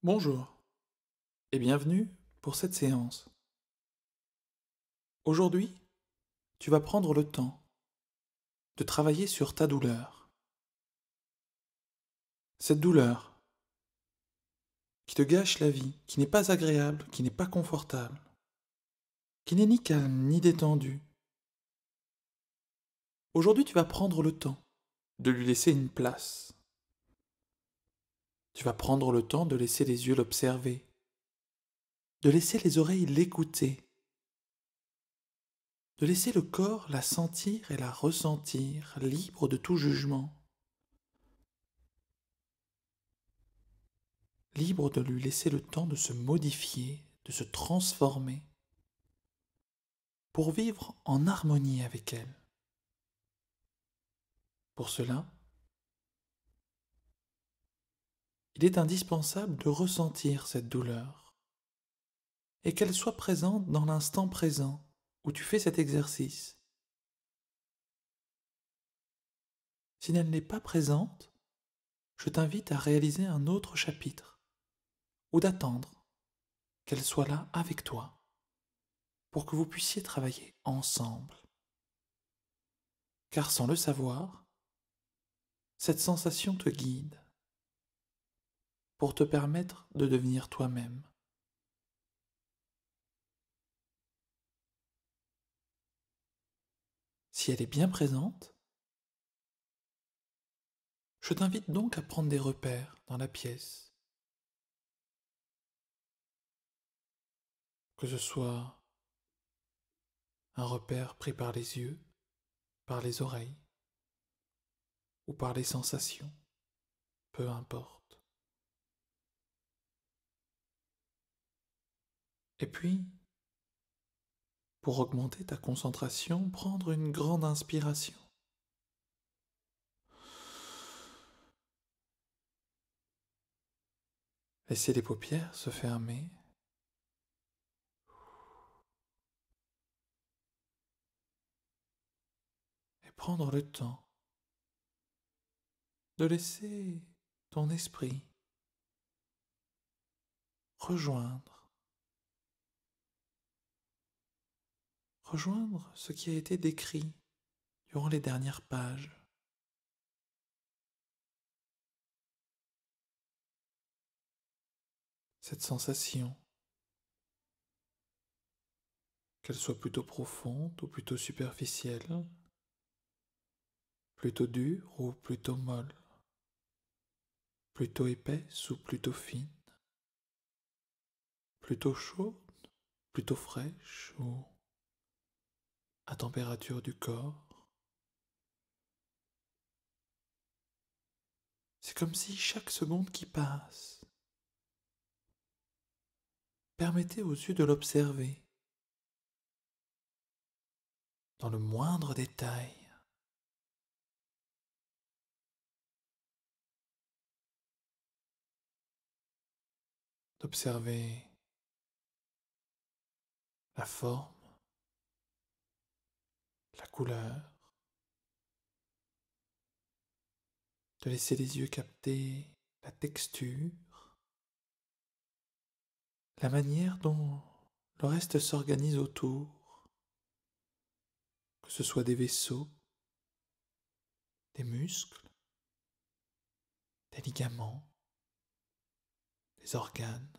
Bonjour et bienvenue pour cette séance. Aujourd'hui, tu vas prendre le temps de travailler sur ta douleur. Cette douleur qui te gâche la vie, qui n'est pas agréable, qui n'est pas confortable, qui n'est ni calme ni détendue. Aujourd'hui, tu vas prendre le temps de lui laisser une place. Tu vas prendre le temps de laisser les yeux l'observer, de laisser les oreilles l'écouter, de laisser le corps la sentir et la ressentir, libre de tout jugement. Libre de lui laisser le temps de se modifier, de se transformer, pour vivre en harmonie avec elle. Pour cela, il est indispensable de ressentir cette douleur, et qu'elle soit présente dans l'instant présent où tu fais cet exercice. Si elle n'est pas présente, je t'invite à réaliser un autre chapitre, ou d'attendre qu'elle soit là avec toi, pour que vous puissiez travailler ensemble. Car sans le savoir, cette sensation te guide pour te permettre de devenir toi-même. Si elle est bien présente, je t'invite donc à prendre des repères dans la pièce, que ce soit un repère pris par les yeux, par les oreilles ou par les sensations, peu importe. Et puis, pour augmenter ta concentration, prendre une grande inspiration. Laisser les paupières se fermer et prendre le temps de laisser ton esprit rejoindre, rejoindre ce qui a été décrit durant les dernières pages. Cette sensation, qu'elle soit plutôt profonde ou plutôt superficielle, plutôt dure ou plutôt molle, plutôt épaisse ou plutôt fine, plutôt chaude, plutôt fraîche ou à température du corps. C'est comme si chaque seconde qui passe permettait aux yeux de l'observer dans le moindre détail, d'observer la forme, la couleur, de laisser les yeux capter la texture, la manière dont le reste s'organise autour, que ce soit des vaisseaux, des muscles, des ligaments, des organes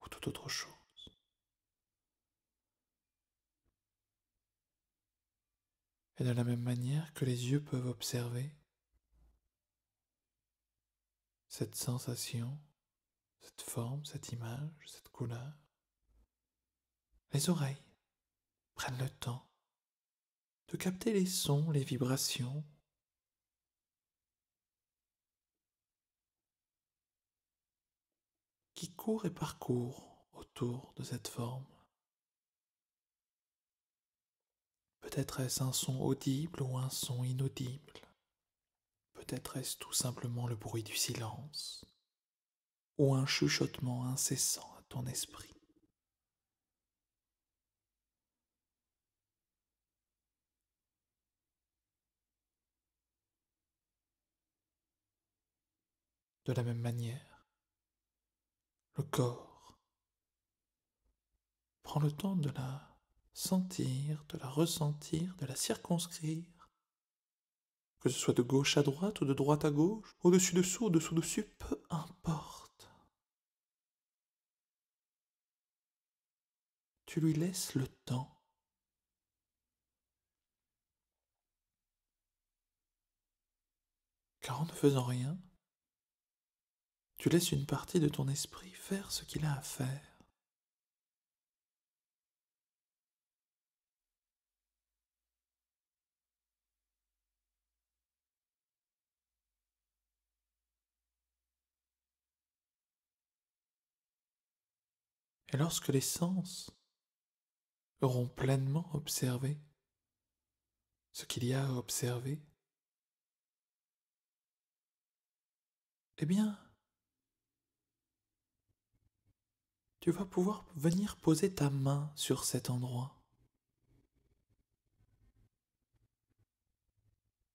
ou toute autre chose. Et de la même manière que les yeux peuvent observer cette sensation, cette forme, cette image, cette couleur, les oreilles prennent le temps de capter les sons, les vibrations, qui courent et parcourent autour de cette forme. Peut-être est-ce un son audible ou un son inaudible. Peut-être est-ce tout simplement le bruit du silence ou un chuchotement incessant à ton esprit. de la même manière. Le corps. Prends le temps de la sentir, de la ressentir, de la circonscrire, que ce soit de gauche à droite ou de droite à gauche, au-dessus dessous, au-dessous dessus, peu importe. Tu lui laisses le temps. Car en ne faisant rien, tu laisses une partie de ton esprit faire ce qu'il a à faire. Et lorsque les sens auront pleinement observé ce qu'il y a à observer, eh bien, tu vas pouvoir venir poser ta main sur cet endroit.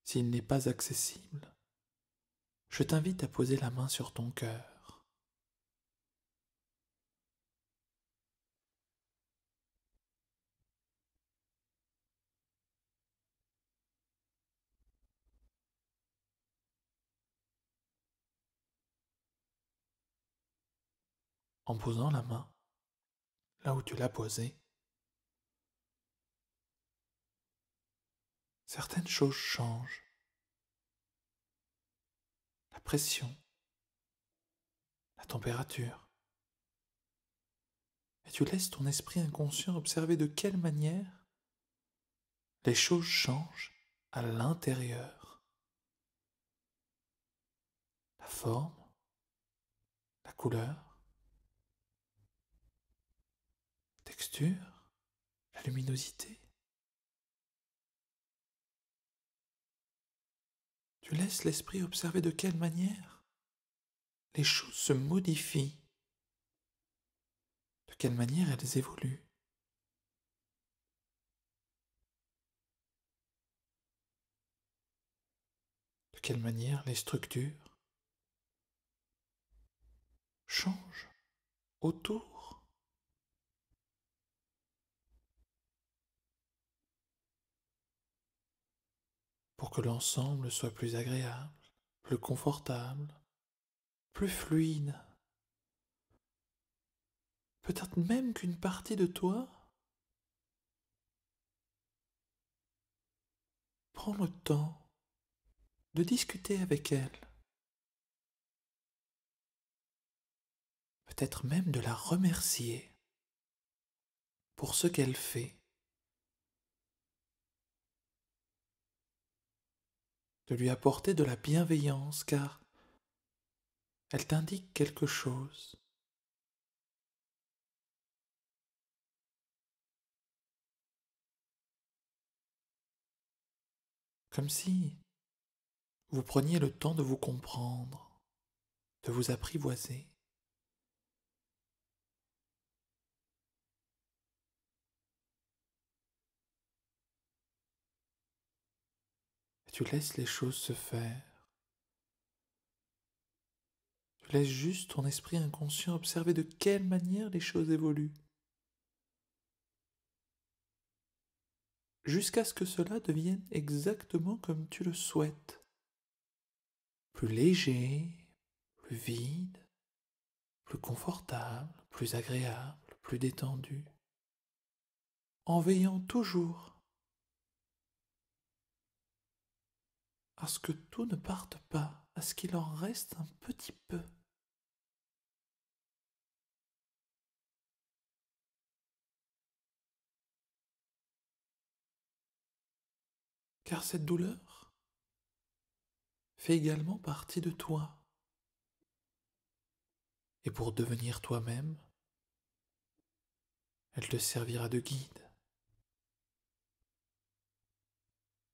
S'il n'est pas accessible, je t'invite à poser la main sur ton cœur. En posant la main là où tu l'as posée, certaines choses changent. La pression, la température. Et tu laisses ton esprit inconscient observer de quelle manière les choses changent à l'intérieur. La forme, la couleur, la texture, la luminosité. Tu laisses l'esprit observer de quelle manière les choses se modifient, de quelle manière elles évoluent. De quelle manière les structures changent autour. Pour que l'ensemble soit plus agréable, plus confortable, plus fluide. Peut-être même qu'une partie de toi prend le temps de discuter avec elle, peut-être même de la remercier pour ce qu'elle fait, de lui apporter de la bienveillance car elle t'indique quelque chose. Comme si vous preniez le temps de vous comprendre, de vous apprivoiser. Et tu laisses les choses se faire. Tu laisses juste ton esprit inconscient observer de quelle manière les choses évoluent. Jusqu'à ce que cela devienne exactement comme tu le souhaites. Plus léger, plus vide, plus confortable, plus agréable, plus détendu. En veillant toujours à ce que tout ne parte pas, à ce qu'il en reste un petit peu. Car cette douleur fait également partie de toi. Et pour devenir toi-même, elle te servira de guide.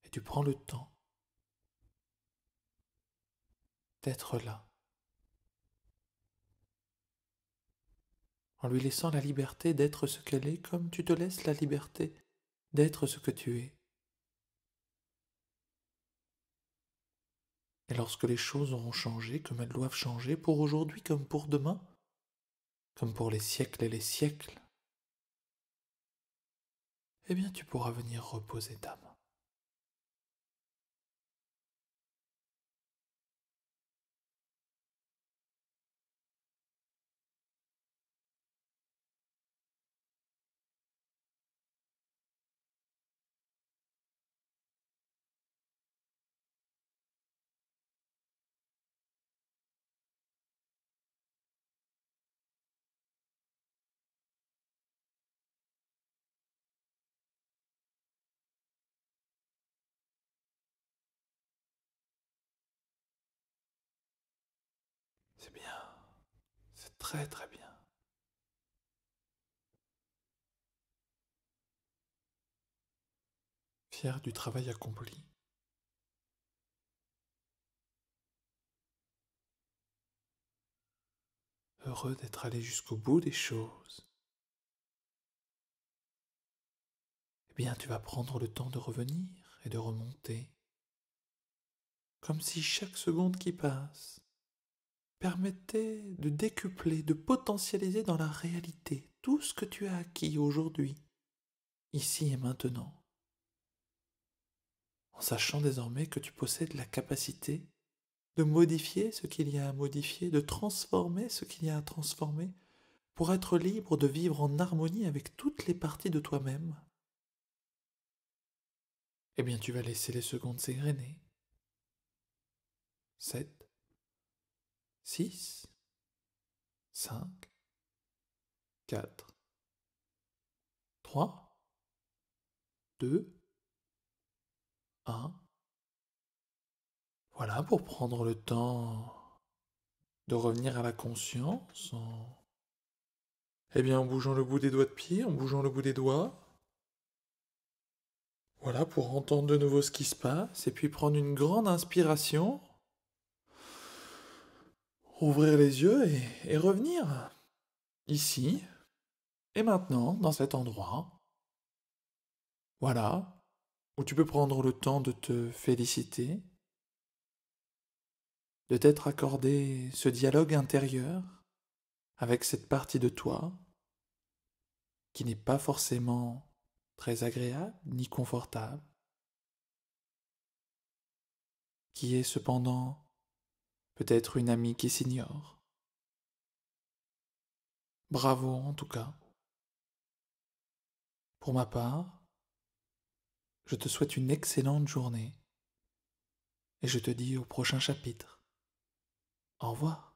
Et tu prends le temps d'être là, en lui laissant la liberté d'être ce qu'elle est, comme tu te laisses la liberté d'être ce que tu es. Et lorsque les choses auront changé comme elles doivent changer, pour aujourd'hui comme pour demain, comme pour les siècles et les siècles, eh bien tu pourras venir reposer ta main. C'est bien, c'est très très bien. Fier du travail accompli, heureux d'être allé jusqu'au bout des choses, eh bien tu vas prendre le temps de revenir et de remonter, comme si chaque seconde qui passe permettait de décupler, de potentialiser dans la réalité tout ce que tu as acquis aujourd'hui, ici et maintenant, en sachant désormais que tu possèdes la capacité de modifier ce qu'il y a à modifier, de transformer ce qu'il y a à transformer, pour être libre de vivre en harmonie avec toutes les parties de toi-même. Eh bien, tu vas laisser les secondes s'égrener. 7, 6, 5, 4, 3, 2, 1. Voilà, pour prendre le temps de revenir à la conscience eh bien, en bougeant le bout des doigts de pied, en bougeant le bout des doigts. Voilà, pour entendre de nouveau ce qui se passe, et puis prendre une grande inspiration, ouvrir les yeux et revenir ici et maintenant dans cet endroit. Voilà, où tu peux prendre le temps de te féliciter, de t'être accordé ce dialogue intérieur avec cette partie de toi qui n'est pas forcément très agréable ni confortable, qui est cependant peut-être une amie qui s'ignore. Bravo en tout cas. Pour ma part, je te souhaite une excellente journée et je te dis au prochain chapitre. Au revoir.